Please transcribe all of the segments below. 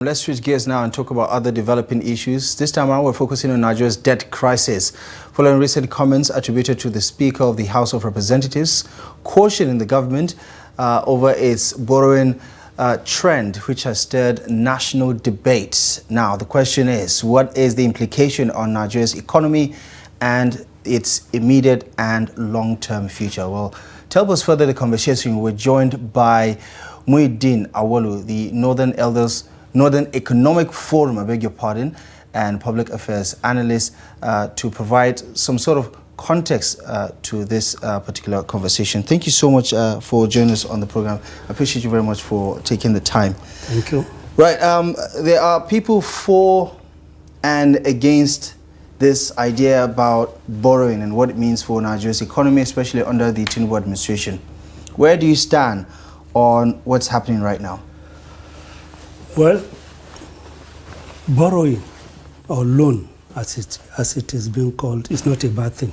Let's switch gears now and talk about other developing issues. This time around, we're focusing on Nigeria's debt crisis. Following recent comments attributed to the Speaker of the House of Representatives, cautioning the government over its borrowing trend, which has stirred national debates. Now, the question is, what is the implication on Nigeria's economy and its immediate and long-term future? Well, to help us further the conversation, we're joined by Muhyideen Auwalu, the Northern Economic Forum, I beg your pardon, and public affairs analyst, to provide some sort of context to this particular conversation. Thank you so much for joining us on the program. I appreciate you very much for taking the time. Thank you. Right, there are people for and against this idea about borrowing and what it means for Nigeria's economy, especially under the Tinubu administration. Where do you stand on what's happening right now? Well, borrowing or loan, as it is being called, is not a bad thing.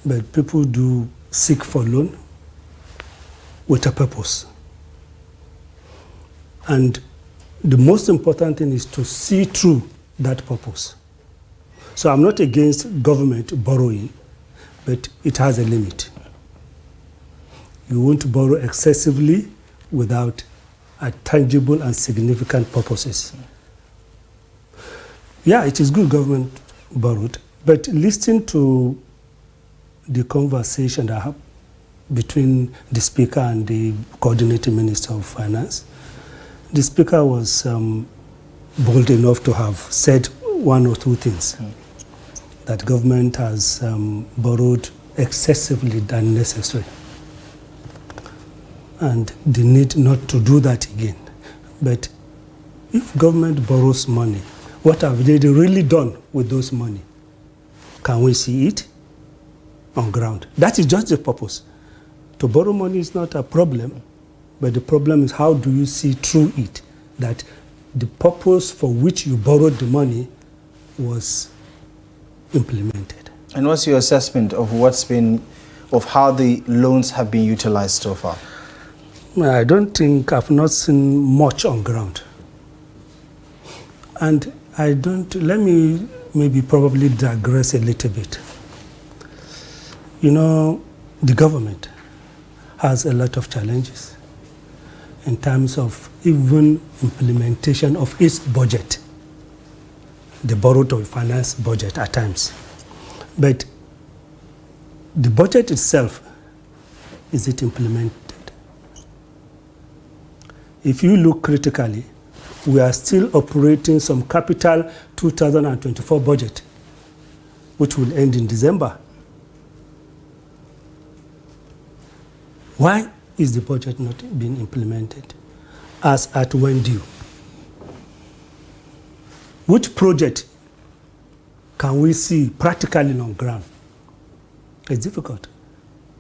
But people do seek for loan with a purpose. And the most important thing is to see through that purpose. So I'm not against government borrowing, but it has a limit. You won't borrow excessively without tangible and significant purposes. Yeah, it is good government borrowed, but listen to the conversation that happened between the Speaker and the Coordinating Minister of Finance. The Speaker was bold enough to have said one or two things. That government has borrowed excessively than necessary. And the need not to do that again. But if government borrows money, what have they really done with those money? Can we see it on ground? That is just the purpose. To borrow money is not a problem, but the problem is how do you see through it, that the purpose for which you borrowed the money was implemented. And what's your assessment of of how the loans have been utilized so far? I don't think, I've not seen much on ground. And let me maybe probably digress a little bit. You know, the government has a lot of challenges in terms of even implementation of its budget, the borrowed or finance budget at times. But the budget itself, is it implemented? If you look critically, we are still operating some capital 2024 budget, which will end in December. Why is the budget not being implemented as at when due? Which project can we see practically on ground? It's difficult.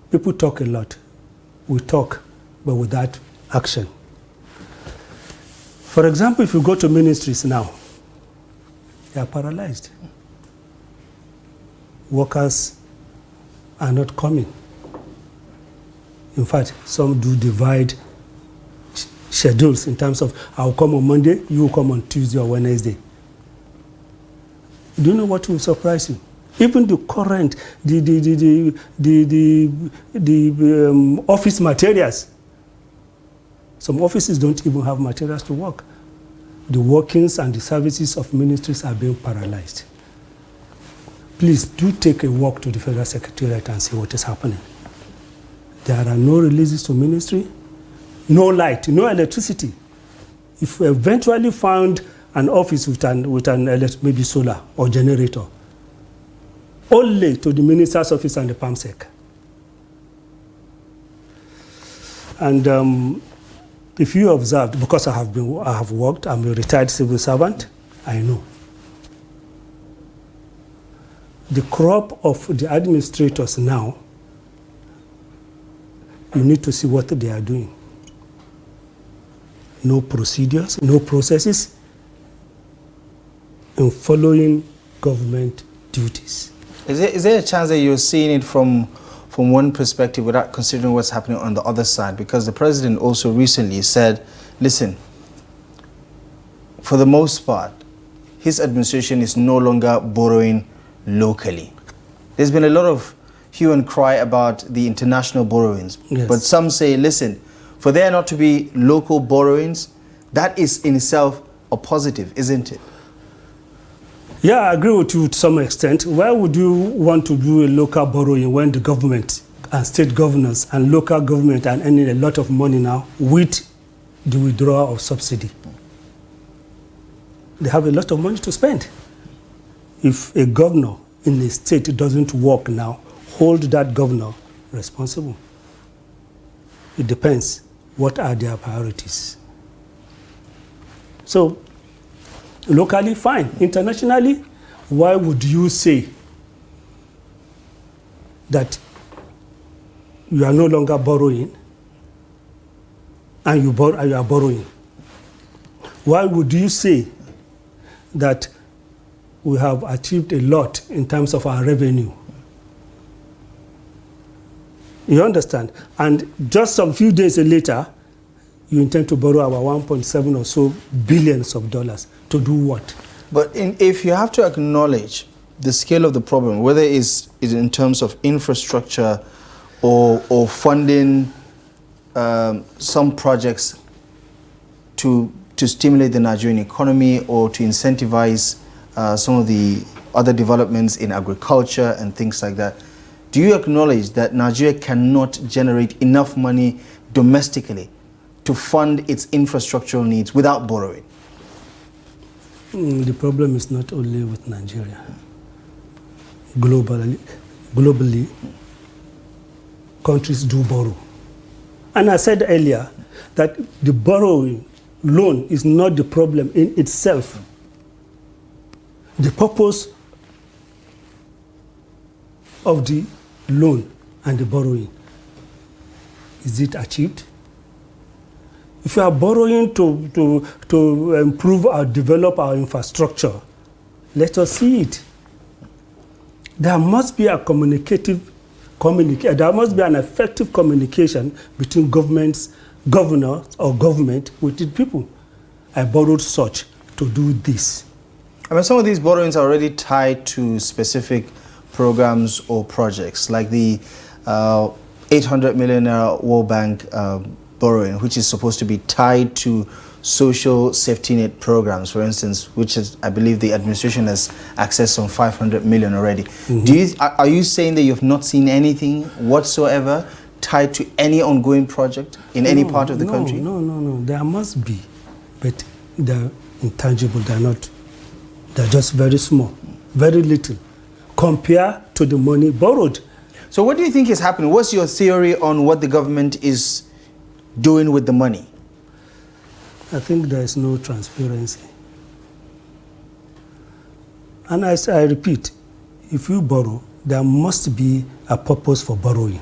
People talk a lot. We talk, but without action. For example, if you go to ministries now, they are paralyzed. Workers are not coming. In fact, some do divide schedules in terms of, I'll come on Monday, you will come on Tuesday or Wednesday. Do you know what will surprise you? Even the current, the office materials. Some offices don't even have materials to work. The workings and the services of ministries are being paralyzed. Please do take a walk to the Federal Secretariat and see what is happening. There are no releases to ministry, no light, no electricity. If we eventually found an office with maybe solar or generator, only to the minister's office and the PAMSEC. And if you observed, because I have worked, I'm a retired civil servant, I know. The crop of the administrators now, you need to see what they are doing. No procedures, no processes in following government duties. Is there a chance that you're seeing it from one perspective without considering what's happening on the other side? Because the president also recently said, listen, for the most part, his administration is no longer borrowing locally. There's been a lot of hue and cry about the international borrowings. Yes. But some say, listen, for there not to be local borrowings, that is in itself a positive, isn't it? Yeah, I agree with you to some extent. Why would you want to do a local borrowing when the government and state governors and local government are earning a lot of money now with the withdrawal of subsidy? They have a lot of money to spend. If a governor in a state doesn't work now, hold that governor responsible. It depends. What are their priorities? So, locally, fine. Internationally, why would you say that you are no longer borrowing and you are borrowing? Why would you say that we have achieved a lot in terms of our revenue? You understand? And just some few days later, you intend to borrow our 1.7 or so billions of dollars to do what? But if you have to acknowledge the scale of the problem, whether it's in terms of infrastructure or funding some projects to stimulate the Nigerian economy or to incentivize some of the other developments in agriculture and things like that, do you acknowledge that Nigeria cannot generate enough money domestically to fund its infrastructural needs without borrowing? The problem is not only with Nigeria. Globally, countries do borrow. And I said earlier that the borrowing loan is not the problem in itself. The purpose of the loan and the borrowing, is it achieved? If you are borrowing to improve or develop our infrastructure, let us see it. There must be a there must be an effective communication between governors or government with the people. I borrowed such to do this. I mean, some of these borrowings are already tied to specific programs or projects, like the 800 million World Bank borrowing, which is supposed to be tied to social safety net programs, for instance, which is, I believe the administration has accessed some 500 million already. Mm-hmm. Are you saying that you've not seen anything whatsoever tied to any ongoing project in any part of the country? No. There must be, but they're intangible. They're just very small, very little, compared to the money borrowed. So what do you think is happening? What's your theory on what the government is doing with the money? I think there is no transparency. And as I repeat, if you borrow, there must be a purpose for borrowing.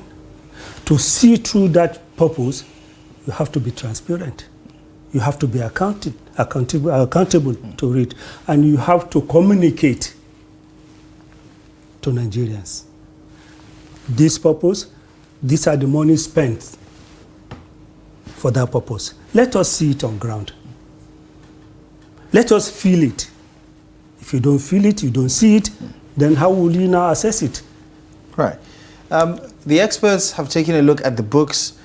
To see through that purpose, you have to be transparent. You have to be accountable to it. And you have to communicate to Nigerians. This purpose, these are the money spent for that purpose. Let us see it on ground. Let us feel it. If you don't feel it, you don't see it, then how will you now assess it? Right. The experts have taken a look at the books.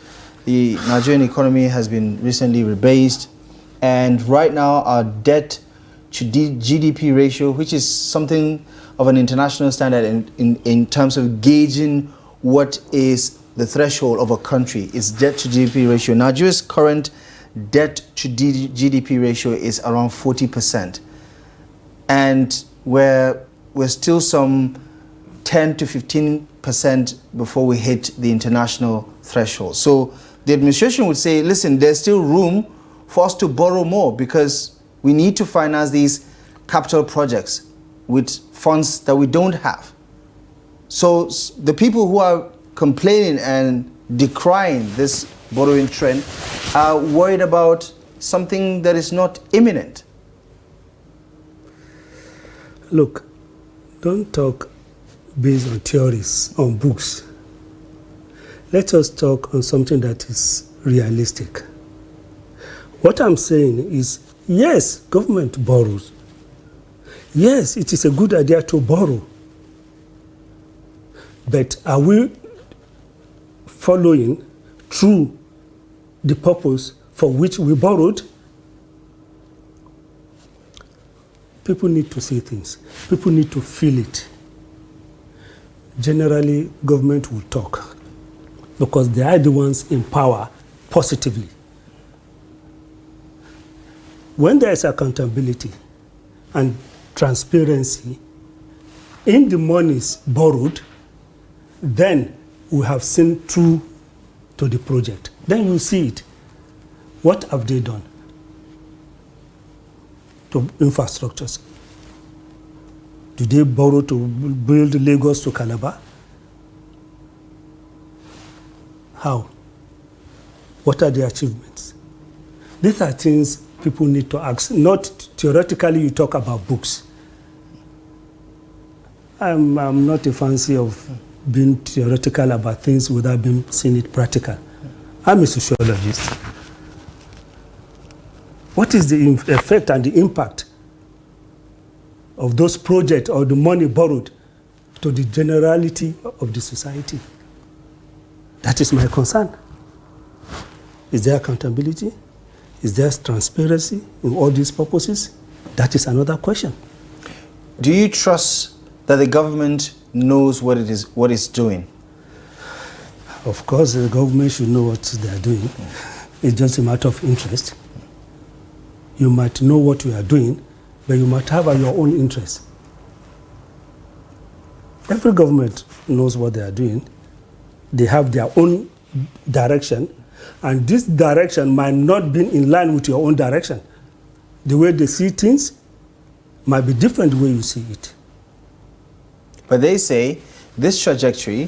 The Nigerian economy has been recently rebased, and right now our debt to GDP ratio, which is something of an international standard in terms of gauging what is the threshold of a country, is debt to GDP ratio. Nigeria's current debt to GDP ratio is around 40%. And we're still some 10 to 15% before we hit the international threshold. So the administration would say, listen, there's still room for us to borrow more because we need to finance these capital projects with funds that we don't have. So the people who are complaining and decrying this borrowing trend are worried about something that is not imminent. Look, don't talk based on theories, on books. Let us talk on something that is realistic. What I'm saying is Yes, government borrows. Yes, it is a good idea to borrow. But are we following through the purpose for which we borrowed? People need to see things. People need to feel it. Generally, government will talk because they are the ones in power positively. When there is accountability and transparency in the monies borrowed, then we have seen through to the project. Then you see it. What have they done to infrastructures? Do they borrow to build Lagos to Calabar? How? What are the achievements? These are things people need to ask. Not theoretically you talk about books. I'm not a fancy of being theoretical about things without being seeing it practical. I'm a sociologist. What is the effect and the impact of those projects or the money borrowed to the generality of the society? That is my concern. Is there accountability? Is there transparency in all these purposes? That is another question. Do you trust that the government knows what it's doing? Of course, the government should know what they are doing. It's just a matter of interest. You might know what you are doing, but you might have your own interest. Every government knows what they are doing. They have their own direction, and this direction might not be in line with your own direction. The way they see things might be different the way you see it. But they say this trajectory,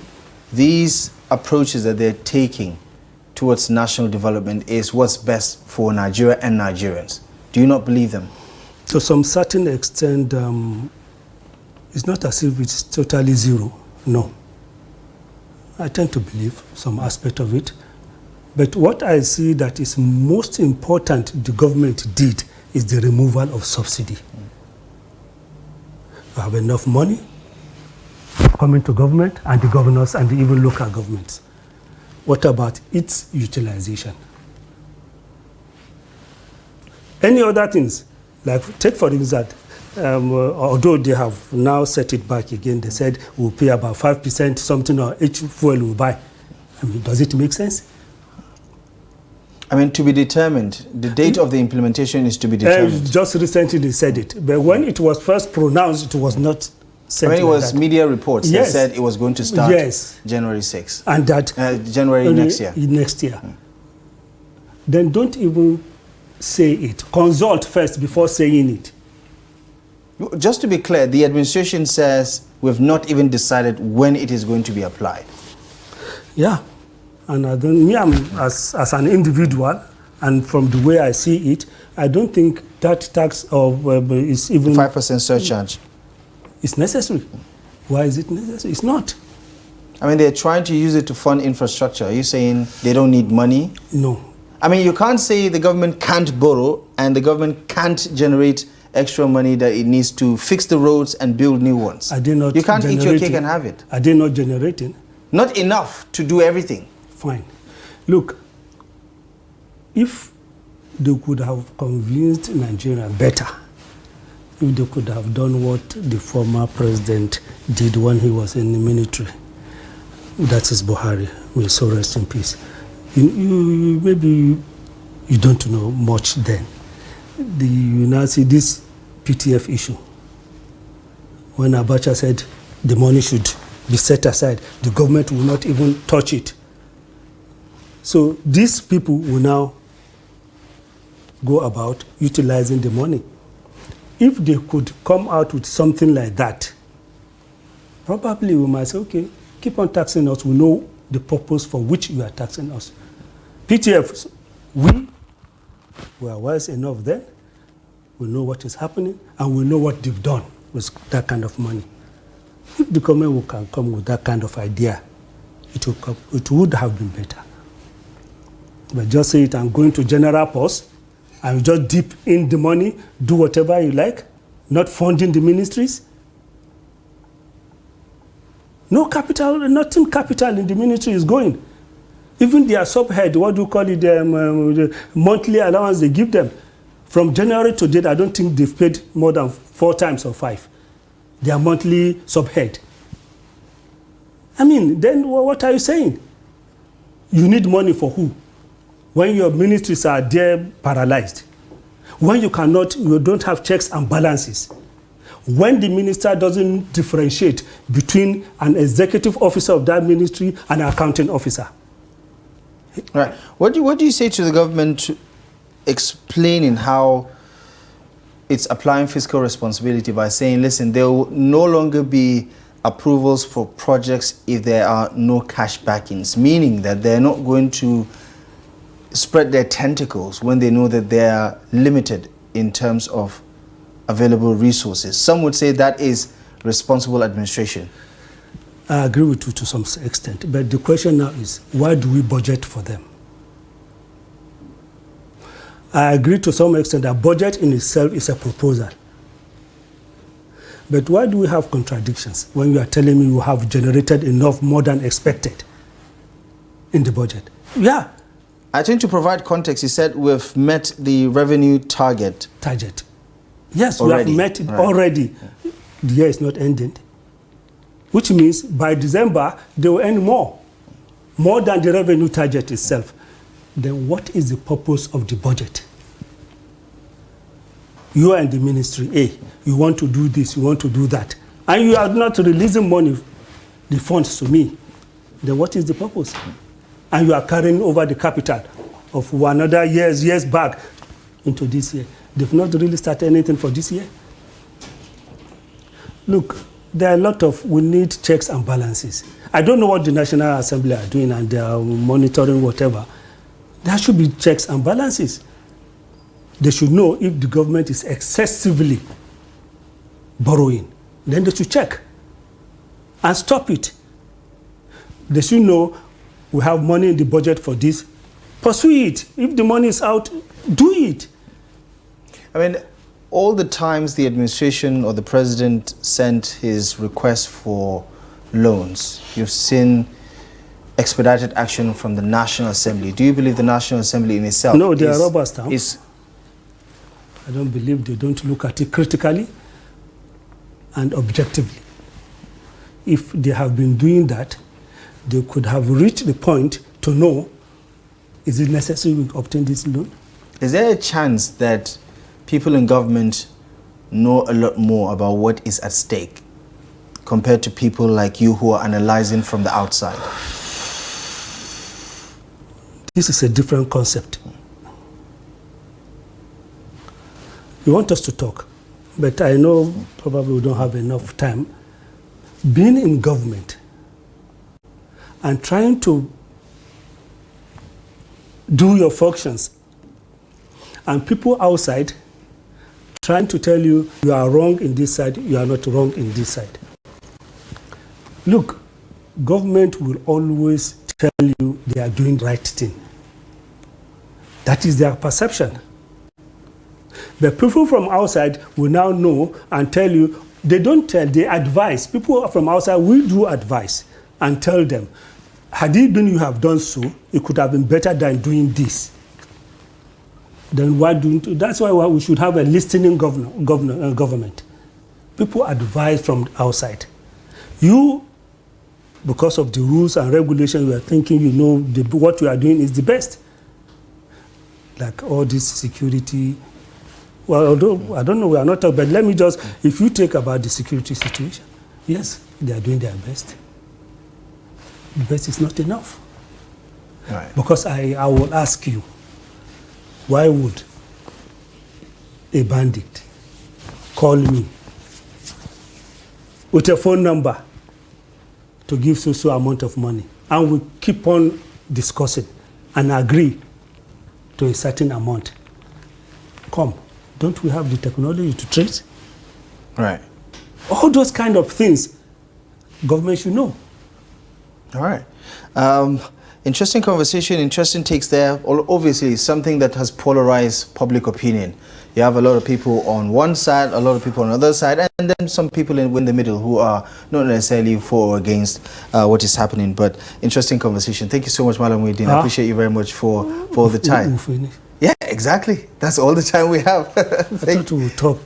these approaches that they're taking towards national development is what's best for Nigeria and Nigerians. Do you not believe them? To some certain extent, it's not as if it's totally zero. No. I tend to believe some aspect of it. But what I see that is most important the government did is the removal of subsidy. You have enough money coming to government and the governors and even local governments. What about its utilization? Any other things, like take for instance, although they have now set it back again, they said we'll pay about 5% something on each fuel we buy. I mean, does it make sense? I mean, to be determined. The date of the implementation is to be determined. Just recently they said it. But when it was first pronounced, it was not said I mean, it like was that. Media reports that said it was going to start January 6th. And that January next year. Next year. Then don't even say it. Consult first before saying it. Just to be clear, the administration says we've not even decided when it is going to be applied. Yeah. And I'm as an individual, and from the way I see it, I don't think that tax is even 5% surcharge. It's necessary. Why is it necessary? It's not. I mean, they're trying to use it to fund infrastructure. Are you saying they don't need money? No. I mean, you can't say the government can't borrow and the government can't generate extra money that it needs to fix the roads and build new ones. You can't eat your cake and have it. Are they not generating? Not enough to do everything. Fine. Look, if they could have convinced Nigeria better, if they could have done what the former president did when he was in the military, that is Buhari, may so rest in peace. Maybe you don't know much then. You now see this PTF issue. When Abacha said the money should be set aside, the government will not even touch it. So these people will now go about utilizing the money. If they could come out with something like that, probably we might say, okay, keep on taxing us. We know the purpose for which you are taxing us. PTF, we were wise enough then. We know what is happening, and we know what they've done with that kind of money. If the government can come with that kind of idea, it would have been better. But just say it and go into general pause, and you just dip in the money, do whatever you like, not funding the ministries. No capital, nothing capital in the ministry is going. Even their subhead, what do you call it, the monthly allowance they give them, from January to date, I don't think they've paid more than 4 times or 5. Their monthly subhead. I mean, then what are you saying? You need money for who? When your ministries are there paralyzed. When you don't have checks and balances. When the minister doesn't differentiate between an executive officer of that ministry and an accounting officer. Right. What do you say to the government explaining how it's applying fiscal responsibility by saying, listen, there will no longer be approvals for projects if there are no cash backings, meaning that they're not going to spread their tentacles when they know that they are limited in terms of available resources? Some would say that is responsible administration. I agree with you to some extent, but the question now is, why do we budget for them? I agree to some extent that budget in itself is a proposal. But why do we have contradictions when you are telling me you have generated enough more than expected in the budget? Yeah. I think to provide context, you said we've met the revenue target. Yes, already. We have met it already. Yeah. The year is not ending. Which means by December, they will earn more than the revenue target itself. Then what is the purpose of the budget? You are in the ministry A, you want to do this, you want to do that, and you are not releasing money, the funds to me. Then what is the purpose? And you are carrying over the capital of another years back into this year. They've not really started anything for this year. Look, there are a lot of, we need checks and balances. I don't know what the National Assembly are doing and they are monitoring whatever. There should be checks and balances. They should know if the government is excessively borrowing. Then they should check and stop it. They should know we have money in the budget for this. Pursue it. If the money is out, do it. I mean, all the times the administration or the president sent his request for loans, you've seen expedited action from the National Assembly. Do you believe the National Assembly in itself No, they are rubber stamps. I don't believe they don't look at it critically and objectively. If they have been doing that, they could have reached the point to know, is it necessary to obtain this loan? Is there a chance that people in government know a lot more about what is at stake compared to people like you who are analyzing from the outside? This is a different concept. You want us to talk, but I know probably we don't have enough time. Being in government and trying to do your functions and people outside trying to tell you you are wrong in this side, you are not wrong in this side. Look, government will always tell you they are doing the right thing. That is their perception. The people from outside will now know and tell you, they don't tell, they advise. People from outside will do advice and tell them, had it been you have done so, it could have been better than doing this. Then why don't, that's why we should have a listening government. People advise from outside. You, because of the rules and regulations, you are thinking you know what you are doing is the best. Like all this security. Well, although, I don't know, we are not talking, but let me just, if you take about the security situation, yes, they are doing their best. The best is not enough. Right. Because I will ask you, why would a bandit call me with a phone number to give so amount of money, and we keep on discussing and agree to a certain amount? Come, don't we have the technology to trace? Right. All those kind of things, government should know. All right. Interesting conversation, interesting takes there. Obviously, something that has polarized public opinion. You have a lot of people on one side, a lot of people on the other side, and then some people in the middle who are not necessarily for or against what is happening. But interesting conversation. Thank you so much, Madam Muhideen. I appreciate you very much for the time. Yeah, exactly. That's all the time we have. Thank you. To talk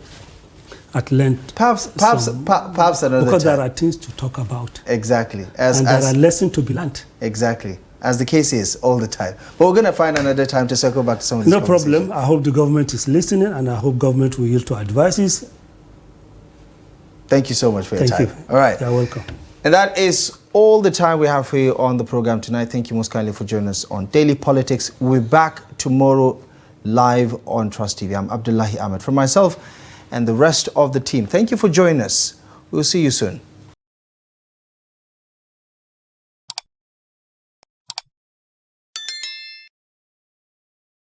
at length. Perhaps another because time. There are things to talk about. Exactly. And there are lessons to be learned. Exactly. As the case is all the time. But we're going to find another time to circle back to some of these No problem. I hope the government is listening, and I hope government will yield to advices. Thank you so much for your time. Thank you. All right. You're welcome. And that is all the time we have for you on the program tonight. Thank you most kindly for joining us on Daily Politics. We'll be back tomorrow live on Trust TV. I'm Abdullahi Ahmed. From myself and the rest of the team, thank you for joining us. We'll see you soon.